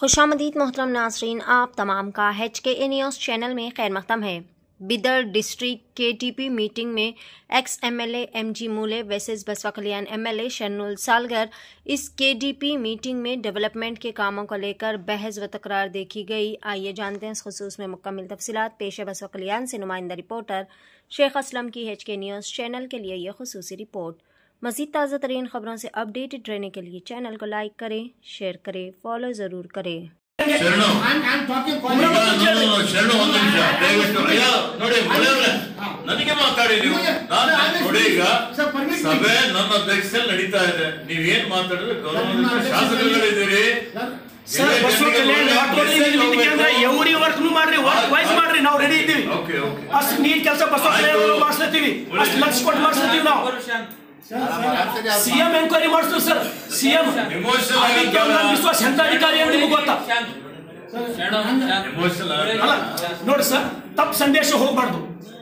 खुशामदीद मोहतरम नाजरीन, आप तमाम का HKA न्यूज़ चैनल में खैर मक़दम है। बिदर डिस्ट्रिक्ट KTP मीटिंग में एक्स MLA MG मूले वर्सेस बसवा कल्याण MLA शर्नुल सालगर। इस KDP मीटिंग में डेवलपमेंट के कामों को लेकर बहस व तकरार देखी गई। आइए जानते हैं इस खुसूस में मुकम्मल तफसीलात। पेश है बसवा कल्याण से नुमाइंदा रिपोर्टर शेख असलम की HK न्यूज़ चैनल के लिए यह खुसूसी रिपोर्ट। मज़ीद ताज़ा तरीन खबरों से अपडेटेड रहने के लिए चैनल को लाइक करें, शेयर करें, फॉलो ज़रूर करें। ನನಗೆ ಮಾತಾಡಿ ನೀವು ನೋಡಿ ಈಗ ಸಭೆ ನನ್ನ ಅಧ್ಯಕ್ಷತೆಯಲ್ಲಿ ನಡೀತಾ ಇದೆ. ನೀವೇನ್ ಮಾತಾಡಿದ್ರೆ ಗೌರವದಿಂದ ಶಾಸಕರುಗಳಿದ್ದೀರಿ. ಎವ್ರಿ ವರ್ಕ್ ಮಾಡ್ರಿ, ವಾಯ್ಸ್ ಮಾಡ್ರಿ, ನಾವು ರೆಡಿ ಇದ್ದೀವಿ. ಅಷ್ಟು ನೀಟ್ ಕೆಲಸ ಮಾಡಿಸ್ಲತ್ತೀವಿ, ಅಷ್ಟು ಲಕ್ಷ ಕೊಟ್ಟು ಮಾಡಿಸ್ಲತ್ತೀವಿ ನಾವು. ಸಿಎಂ ಎಂಕ್ವೈರಿ ಮಾಡಿಸ್ತೀವಿ ಸರ್. ಸಿಎಂ ವಿಶ್ವಾಸ ಎಂತ ಅಧಿಕಾರಿ ಅಂತ ನಿಮ್ಗೆ ಗೊತ್ತಾ? ನೋಡಿ ಸರ್, ತಪ್ಪು ಸಂದೇಶ ಹೋಗ್ಬಾರ್ದು.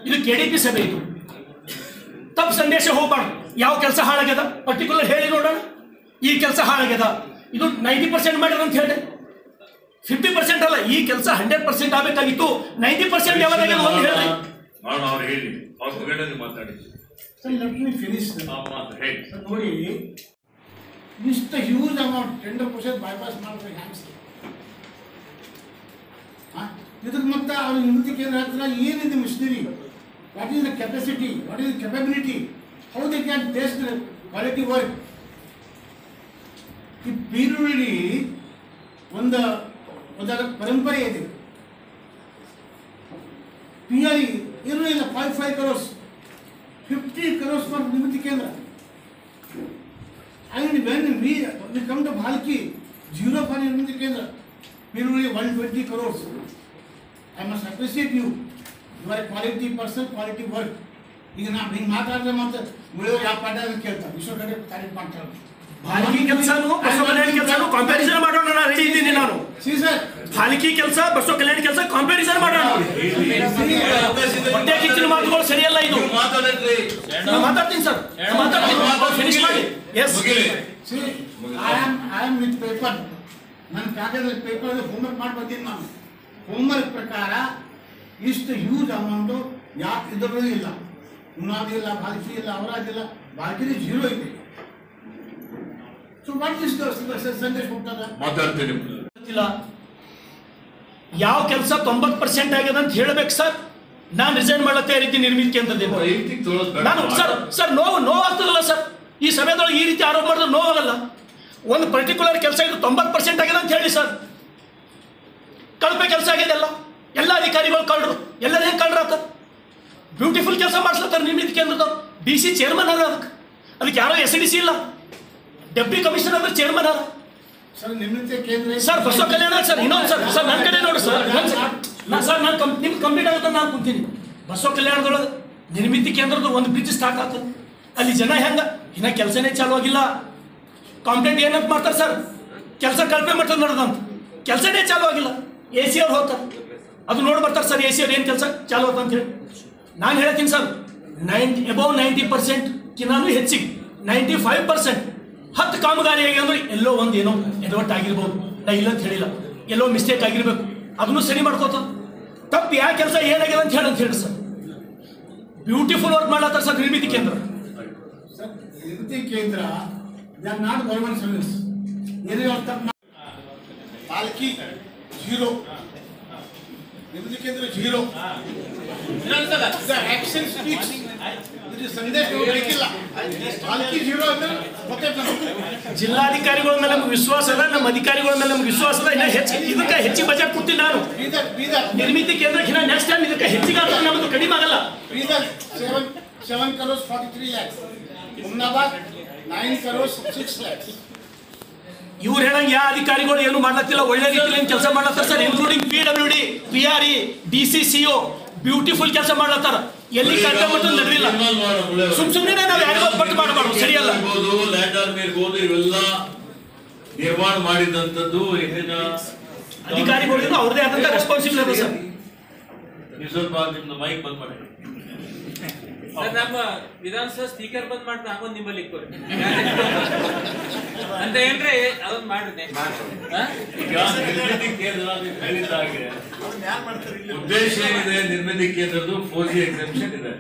ಇದು KDP ಸಭೆ, ಇದು ತಪ್ಪು ಸಂದೇಶ ಹೋಗ್ಬಾರ್ದು. ಯಾವ ಕೆಲಸ ಹಾಳಾಗ್ಯದ ಪರ್ಟಿಕ್ಯುಲರ್ ಹೇಳಿ ನೋಡೋಣ. ಈ ಕೆಲಸ ಹಾಳಾಗ್ಯದ, ಇದು 90% ಮಾಡ್ಯಾರ ಅಂತ ಹೇಳಿ, 50% ಅಲ್ಲ, ಈ ಕೆಲಸ 100% ಆಗಬೇಕಾಗಿತ್ತು. 90% ಯಾವಾಗಾಗ್ಯದ ಒಂದು ಹೇಳಿ. Sir, let me finish. ನೋಡಿ, ಇಷ್ಟು ಹ್ಯೂಜ್ ಅಮೌಂಟ್ 10% ಬೈಪಾಸ್ ಮಾಡ್ತಾರೆ ಹ್ಯಾಂಡ್ಸ್. ಇದಕ್ಕೆ ಮತ್ತೆ ಅವ್ರ ನಿವೃತ್ತಿ ಕೇಂದ್ರ ಹತ್ರ ಏನಿದೆ machinery, what is the capacity, what is the capability, how they can taste quality work. ಈ ಬೀರುಳ್ಳಿ ಒಂದು ಪರಂಪರೆ ಇದೆ. PRE ಏನೂ ಇಲ್ಲ, 5 crores, 50 crores for ನಿವೃತ್ತಿ ಕೇಂದ್ರ. And when we come to Bhalki, 0 for ನಿವೃತ್ತಿ ಕೇಂದ್ರ. Bíruli 120 crores. I must appreciate you. You are a quality person, quality work. ಈಗ ನಾವು ಹಿಂಗೆ ಮಾತಾಡಿದ್ರೆ ಮತ್ತೆ ಮುಳಿಯವರು ಯಾವ ಪಾಠ ಅಂತ ಕೇಳ್ತಾರೆ. ವಿಶ್ವ ಕಡೆ ಕಾರ್ಯ ಮಾಡ್ತಾರೆ. ಭಾಲ್ಕಿ ಕೆಲಸನು ಬಸವ ಕಲ್ಯಾಣ ಕೆಲಸನು ಕಂಪ್ಯಾರಿಸನ್ ಮಾಡೋಣ. ನಾನು ರೆಡಿ ಇದ್ದೀನಿ. ನಾನು ಭಾಲ್ಕಿ ಕೆಲಸ ಬಸವ ಕಲ್ಯಾಣ ಕೆಲಸ ಕಂಪ್ಯಾರಿಸನ್ ಮಾಡೋಣ. ಹೊಟ್ಟೆ ಕಿಚ್ಚಿನ ಮಾತುಗಳು ಸರಿಯಲ್ಲ. ಇದು ಮಾತಾಡ್ತೀನಿ ಸರ್, ಫಿನಿಶ್ ಮಾಡಿ. Yes, I am with paper. ನನ್ನ ಕಾಗದಲ್ಲಿ ಪೇಪರ್ ಹೋಮ್ವರ್ಕ್ ಮಾಡಿ ಬಂದಿದ್ದೀನಿ. ನಾನು ಹೋಮ್ವರ್ಕ್ ಪ್ರಕಾರ ಇಷ್ಟು ಹ್ಯೂಜ್ ಅಮೌಂಟು ಯಾಕೆ ಇದರಲ್ಲೂ ಇಲ್ಲ. ಉನ್ನಾದಿ ಇಲ್ಲ, ಭಾಲ್ಕಿ ಇಲ್ಲ, ಅವರಾದಿಲ್ಲ, ಭಾಲ್ಕಿಲಿ 0 ಇದೆ. ಸೊ ವಾಟ್ ಇಸ್ ಸಂದೇಶ ಹೋಗ್ತದ ಮಾತಾಡ್ತೀನಿ. ಯಾವ ಕೆಲಸ 90% ಆಗ್ಯದ ಅಂತ ಹೇಳ್ಬೇಕು ಸರ್. ನಾನು ರಿಸೈನ್ ಮಾಡತ್ತೆ ಈ ರೀತಿ ನಿರ್ಮಿತಿ ಕೇಂದ್ರದಿಂದ. ನಾನು ಸರ್ ನೋವಾಗ್ತದಲ್ಲ ಸರ್. ಈ ಸಮಯದೊಳಗೆ ಈ ರೀತಿ ಆರೋಪ ಮಾಡಿದ್ರೆ ನೋವಾಗಲ್ಲ. ಒಂದು ಪರ್ಟಿಕ್ಯುಲರ್ ಕೆಲಸ ಇದು 90% ಆಗಿದೆ ಅಂತ ಹೇಳಿ ಸರ್. ಕಳಪೆ ಕೆಲಸ ಆಗ್ಯದಲ್ಲ, ಎಲ್ಲ ಅಧಿಕಾರಿಗಳು ಕಳ್ರು, ಎಲ್ಲರೂ ಹೆಂಗೆ ಕಳ್ರಾತ? ಬ್ಯೂಟಿಫುಲ್ ಕೆಲಸ ಮಾಡಿಸ್ಲತ್ತಾರೆ ನಿರ್ಮಿತಿ ಕೇಂದ್ರದವ್ರು. DC ಚೇರ್ಮನ್ ಅದ, ಅದಕ್ಕೆ ಯಾರೋ SDC ಇಲ್ಲ, ಡೆಪ್ಟಿ ಕಮಿಷನರ್ ಅಂದ್ರೆ ಚೇರ್ಮನ್ ಅದ ಸರ್. ನಿವೃತ್ತಿ ಕೇಂದ್ರ ಸರ್ ಬಸವ ಕಲ್ಯಾಣ ಸರ್. ಇನ್ನೊಂದು ಸರ್ ನನ್ನ ಕಡೆ ನೋಡಿ ಸರ್. ನಾನು ನಿಮ್ಗೆ ಕಂಪ್ಲೀಟ್ ಆಗುತ್ತೆ ನಾನು ಕೂತೀನಿ. ಬಸವ ಕಲ್ಯಾಣದೊಳಗೆ ನಿರ್ಮಿತಿ ಕೇಂದ್ರದ ಒಂದು ಬ್ರಿಡ್ಜ್ ಸ್ಟಾರ್ಟ್ ಆಗ್ತದೆ. ಅಲ್ಲಿ ಜನ ಹೆಂಗ ಇನ್ನ ಕೆಲಸನೇ ಚಾಲು ಆಗಿಲ್ಲ. ಕಾಂಪ್ಲೇಂಟ್ ಏನಂತ ಮಾಡ್ತಾರೆ ಸರ್, ಕೆಲಸ ಕಳಪೆ ಮಟ್ಟದ ನಡೆದಂತ, ಕೆಲಸನೇ ಚಾಲು ಆಗಿಲ್ಲ. AC ಅವ್ರು ಹೋಗ್ತಾರೆ, ಅದು ನೋಡಿ ಬರ್ತಾರೆ ಸರ್. AC ಅವ್ರು ಏನು ಕೆಲಸ ಚಾಲು ಆಯ್ತು ಅಂತ ಹೇಳಿ. ನಾನು ಹೇಳ್ತೀನಿ ಸರ್, ಅಬೌವ್ 90% ಕಿನ್ನಾನು ಹೆಚ್ಚಿಗೆ 95% 10 ಕಾಮಗಾರಿ ಆಗಿ ಅಂದ್ರೆ ಎಲ್ಲೋ ಒಂದು ಏನೋ ಎಡವಟ್ಟು ಆಗಿರ್ಬೋದು. ನಾ ಇಲ್ಲ ಅಂತ ಹೇಳಿಲ್ಲ, ಎಲ್ಲೋ ಮಿಸ್ಟೇಕ್ ಆಗಿರ್ಬೇಕು. ಅದನ್ನು ಸರಿ ಮಾಡ್ಕೋತ ತಪ್ಪು ಯಾವ ಕೆಲಸ ಏನಾಗಿದೆ ಅಂತ ಹೇಳಿ ಸರ್. ಬ್ಯೂಟಿಫುಲ್ ವರ್ಕ್ ಮಾಡ್ಲತ್ತಾರೆ ಸರ್ ನಿರ್ಮಿತಿ ಕೇಂದ್ರ. ಸರ್, ನಿವೃತ್ತಿ ಕೇಂದ್ರ they are not government service. ಏನೇ ತಪ್ಪು ಪಾಲ್ಕಿ 0, ನಿವೃತ್ತಿ ಕೇಂದ್ರ 0. Action speaks. ಸಂದೇಶ ಬೇಕಿಲ್ಲ. ಪಾಲ್ಕಿ 0 ಅಂದ್ರೆ ಜಿಲ್ಲಾಧಿಕಾರಿಗಳ ಮೇಲೆ ನಮ್ಗೆ ವಿಶ್ವಾಸ ಅದ, ನಮ್ಮ ಅಧಿಕಾರಿಗಳ ಮೇಲೆ ನಮ್ಗೆ ವಿಶ್ವಾಸ ಅದ. ಇನ್ನ ಇದಕ್ಕೆ ಹೆಚ್ಚಿಗೆ ಬಜೆಟ್ ಕೊಡ್ತೀನಿ ನಾನು. ನಿರ್ಮಿತಿ ಕೇಂದ್ರಕ್ಕೆ ನೆಕ್ಸ್ಟ್ ಟೈಮ್ ಇದಕ್ಕೆ ಹೆಚ್ಚಿಗೆ ಆದ್ರೆ ನಮ್ಮದು ಕಡಿಮೆ ಆಗಲ್ಲ. 7 crores 43 lakhs. Humnabad 9 crores 6 lakhs. ಇವ್ರು ಹೇಳಂಗೆ ಯಾವ ಅಧಿಕಾರಿಗಳು ಏನು ಮಾಡ್ಲತ್ತಿಲ್ಲ, ಒಳ್ಳೆ ರೀತಿಯಲ್ಲಿ ಕೆಲಸ ಮಾಡ್ಲತ್ತಾರ sir. Including PWD, PRE, DC CO beautiful ಕೆಲಸ ಮಾಡ್ಲತ್ತಾರ. ಎಲ್ಲಿ ಕಡಿಮೆ ಮಟ್ಟ ನಡೆದಿಲ್ಲ. ಸುಮ್ಮನೆ ನಾವು ಯಾರಿಗೂ ಪಟ್ಟು ಮಾಡಬಾರ್ದು, ಸರಿಯಲ್ಲ. ಇವೆಲ್ಲ ನಿರ್ಮಾಣ ಮಾಡಿದಂಥದ್ದು ಅಧಿಕಾರಿಗಳು ಅವ್ರದೇ ಆದಂತ ರೆಸ್ಪಾನ್ಸಿಬಿಲಿಟಿ ಸರ್. ಸ್ವಲ್ಪ ನಿಮ್ದು ಮೈಕ್ ಬಂದ್ ಮಾಡಿ. ನಮ್ಮ ವಿಧಾನಸಭಾ ಸ್ಪೀಕರ್ ಬಂದ್ ಮಾಡ್ತಾ ಹಾಕೊಂಡ್ ನಿಮ್ಮಲ್ಲಿ ಅಂತ ಏನ್ರಿ ಅದನ್ನ ಮಾಡ್ರಿ ಈಗ ನಿರ್ಮಿತಿ ಕೇಂದ್ರ ನೀವು ಹೇಳಿದ ಹಾಗೆ ಉದ್ದೇಶ ಏನಿದೆ ನಿರ್ಮಿತಿ ಕೇಂದ್ರದ್ದು 4G ಎಕ್ಸೆಪ್ಷನ್ ಇದೆ.